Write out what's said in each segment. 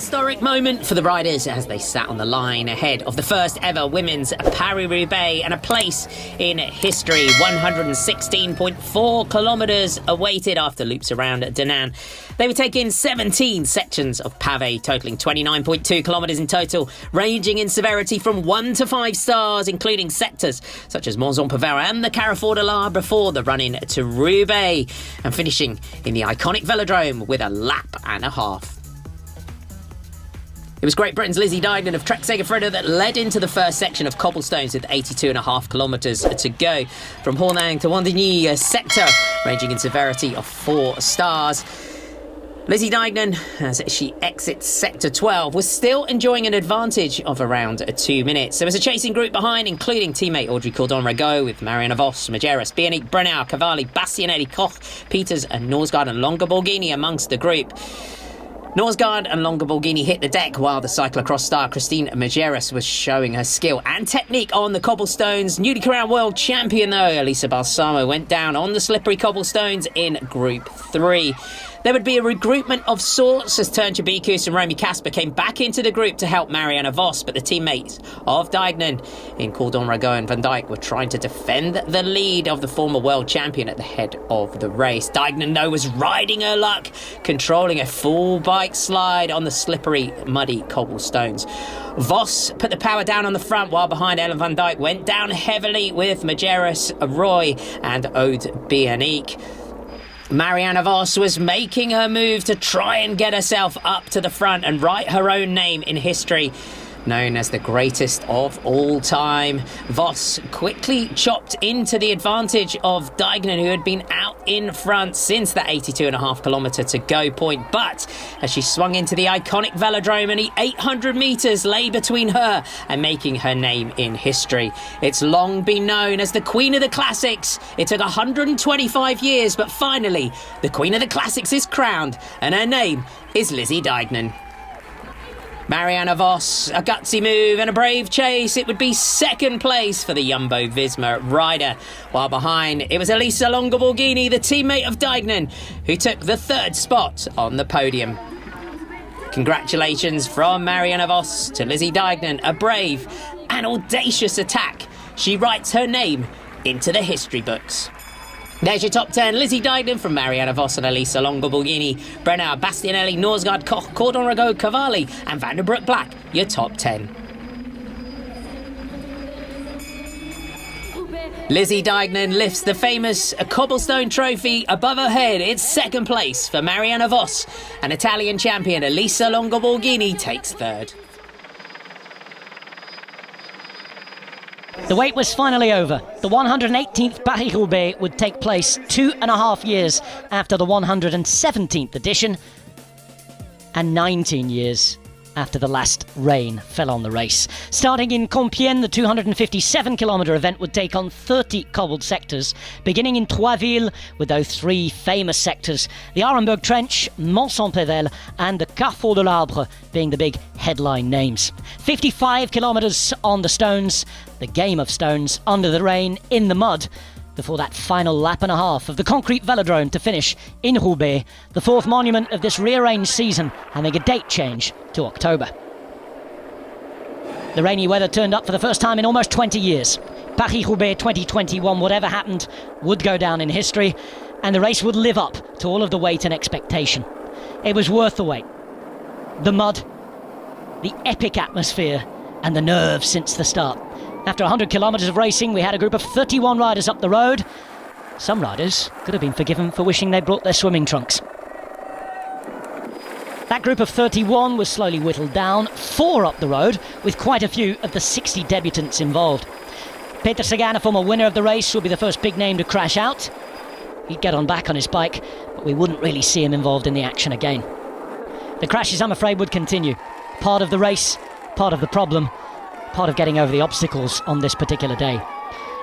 historic moment for the riders as they sat on the line ahead of the first ever women's Paris Roubaix, and a place in history. 116.4 kilometres awaited after loops around Danan. They would take in 17 sections of pavé, totalling 29.2 kilometres in total, ranging in severity from 1 to 5 stars, including sectors such as Monzon-Pavera and the Carrefour de l'Arbre before the run-in to Roubaix, and finishing in the iconic velodrome with a lap and a half. It was Great Britain's Lizzie Deignan of Trek Segafredo that led into the first section of cobblestones with 82.5 kilometres to go. From Hornang to Wandigny, a sector ranging in severity of 4 stars. Lizzie Deignan, as she exits Sector 12, was still enjoying an advantage of around 2 minutes. There was a chasing group behind, including teammate Audrey Cordon-Ragot, with Marianne Vos, Majerus, Bianic, Brennauer, Cavalli, Bastianelli, Koch, Peters and Norsgaard and Longa-Borghini amongst the group. Norsgaard and Longa-Borghini hit the deck while the cyclocross star Christine Majerus was showing her skill and technique on the cobblestones. Newly crowned world champion, though, Elisa Balsamo went down on the slippery cobblestones in Group 3. There would be a regroupment of sorts as Tern Chabikus and Romy Kasper came back into the group to help Marianne Vos, but the teammates of Deignan in Cordon-Ragot and Van Dijk were trying to defend the lead of the former world champion at the head of the race. Deignan, though, was riding her luck, controlling a full bike slide on the slippery, muddy cobblestones. Vos put the power down on the front, while behind Ellen Van Dijk went down heavily with Majerus, Roy and Aude Bianic. Marianne Vos was making her move to try and get herself up to the front and write her own name in history. Known as the greatest of all time, Vos quickly chopped into the advantage of Deignan, who had been out in front since the 82.5 kilometre to go point. But as she swung into the iconic velodrome, only 800 metres lay between her and making her name in history. It's long been known as the Queen of the Classics. It took 125 years, but finally, the Queen of the Classics is crowned, and her name is Lizzie Deignan. Marianne Vos, a gutsy move and a brave chase. It would be second place for the Jumbo-Visma rider, while behind it was Elisa Longa-Borghini, the teammate of Deignan, who took the third spot on the podium. Congratulations from Marianne Vos to Lizzie Deignan, a brave and audacious attack. She writes her name into the history books. There's your top 10. Lizzie Deignan from Marianne Vos and Elisa Longa-Borghini. Brennauer, Bastianelli, Norsgaard, Koch, Cordon-Ragot, Cavalli and Vanderbroek Black. Your top 10. Lizzie Deignan lifts the famous cobblestone trophy above her head. It's second place for Marianne Vos, and Italian champion Elisa Longa-Borghini takes third. The wait was finally over. The 118th Paris Roubaix would take place 2.5 years after the 117th edition, and 19 years after the last rain fell on the race. Starting in Compiègne, the 257-kilometre event would take on 30 cobbled sectors, beginning in Troisville with those 3 famous sectors, the Arenberg Trench, Mont-Saint-Pével and the Carrefour de l'Arbre being the big headline names. 55 kilometres on the stones, the game of stones, under the rain, in the mud, before that final lap and a half of the concrete velodrome to finish in Roubaix, the 4th monument of this rearranged season, having a date change to October. The rainy weather turned up for the first time in almost 20 years. Paris Roubaix 2021, whatever happened, would go down in history, and the race would live up to all of the wait and expectation. It was worth the wait. The mud, the epic atmosphere, and the nerves since the start. After 100 kilometres of racing, we had a group of 31 riders up the road. Some riders could have been forgiven for wishing they'd brought their swimming trunks. That group of 31 was slowly whittled down, 4 up the road, with quite a few of the 60 debutants involved. Peter Sagan, a former winner of the race, would be the first big name to crash out. He'd get on back on his bike, but we wouldn't really see him involved in the action again. The crashes, I'm afraid, would continue. Part of the race, part of the problem, part of getting over the obstacles on this particular day.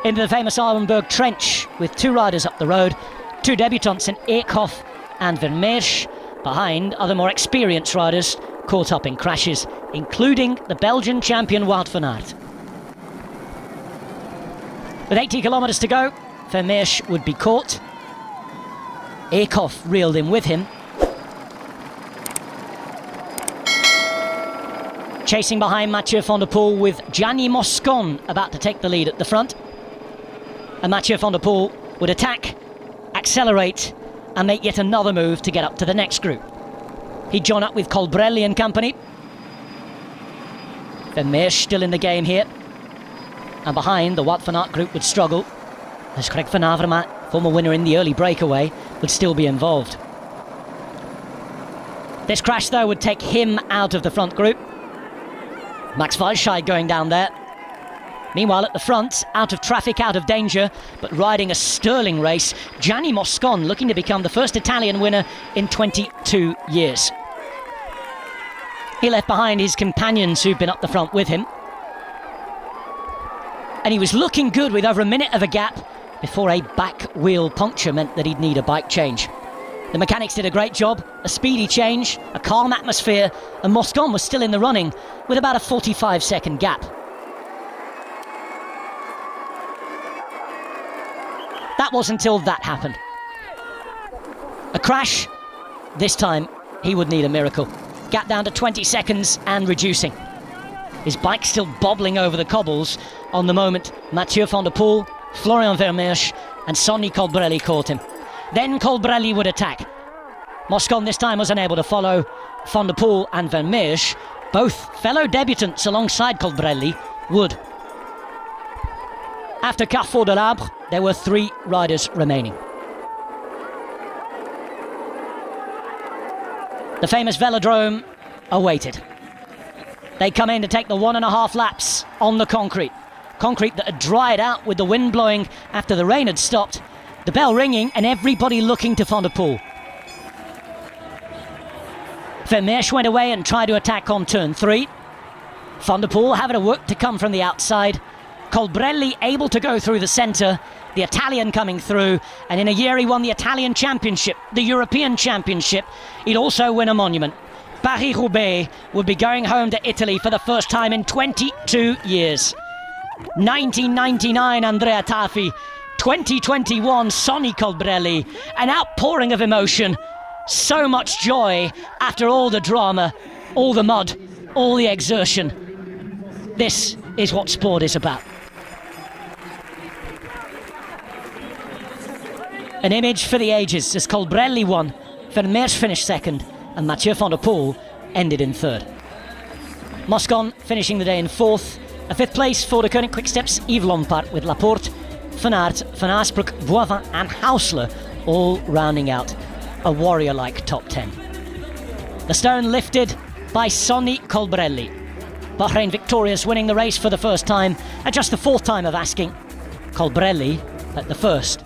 Into the famous Arenberg Trench, with 2 riders up the road, 2 debutants in Eekhoff and Vermeersch. Behind, other more experienced riders caught up in crashes, including the Belgian champion Wout van Aert. With 80 kilometres to go, Vermeersch would be caught. Eekhoff reeled in with him. Chasing behind Mathieu van der Poel with Gianni Moscon about to take the lead at the front. And Mathieu van der Poel would attack, accelerate, and make yet another move to get up to the next group. He'd join up with Colbrelli and company. Vermeersch still in the game here. And behind, the Wout van Aert group would struggle, as Greg van Avermaet, former winner in the early breakaway, would still be involved. This crash, though, would take him out of the front group. Max Walscheid going down there. Meanwhile, at the front, out of traffic, out of danger, but riding a sterling race, Gianni Moscon looking to become the first Italian winner in 22 years. He left behind his companions who'd been up the front with him. And he was looking good with over a minute of a gap before a back wheel puncture meant that he'd need a bike change. The mechanics did a great job, a speedy change, a calm atmosphere, and Moscon was still in the running with about a 45-second gap. That was until that happened. A crash. This time, he would need a miracle. Gap down to 20 seconds and reducing. His bike still bobbling over the cobbles on the moment Mathieu van der Poel, Florian Vermeersch and Sonny Colbrelli caught him. Then Colbrelli would attack. Moscon this time was unable to follow. Van der Poel and Vermeersch, both fellow debutants alongside Colbrelli, would. After Carrefour de l'Arbre, there were 3 riders remaining. The famous velodrome awaited. They come in to take the 1.5 laps on the concrete. Concrete that had dried out with the wind blowing after the rain had stopped. The bell ringing and everybody looking to Van der Poel. Vermeersch went away and tried to attack on turn 3. Van der Poel having to work to come from the outside. Colbrelli able to go through the centre. The Italian coming through. And in a year he won the Italian Championship, the European Championship. He'd also win a monument. Paris Roubaix would be going home to Italy for the first time in 22 years. 1999 Andrea Tafi. 2021 Sonny Colbrelli, an outpouring of emotion, so much joy after all the drama, all the mud, all the exertion. This is what sport is about. An image for the ages as Colbrelli won, Vermeersch finished second and Mathieu van der Poel ended in third. Moscon finishing the day in fourth, a fifth place for the Koenig Quickstep's Yves Lampaert with Laporte, Van Aert, Van Aspbroek, Boivin and Hausler all rounding out a warrior-like top 10. The stone lifted by Sonny Colbrelli. Bahrain victorious, winning the race for the first time, at just the 4th time of asking. Colbrelli at the first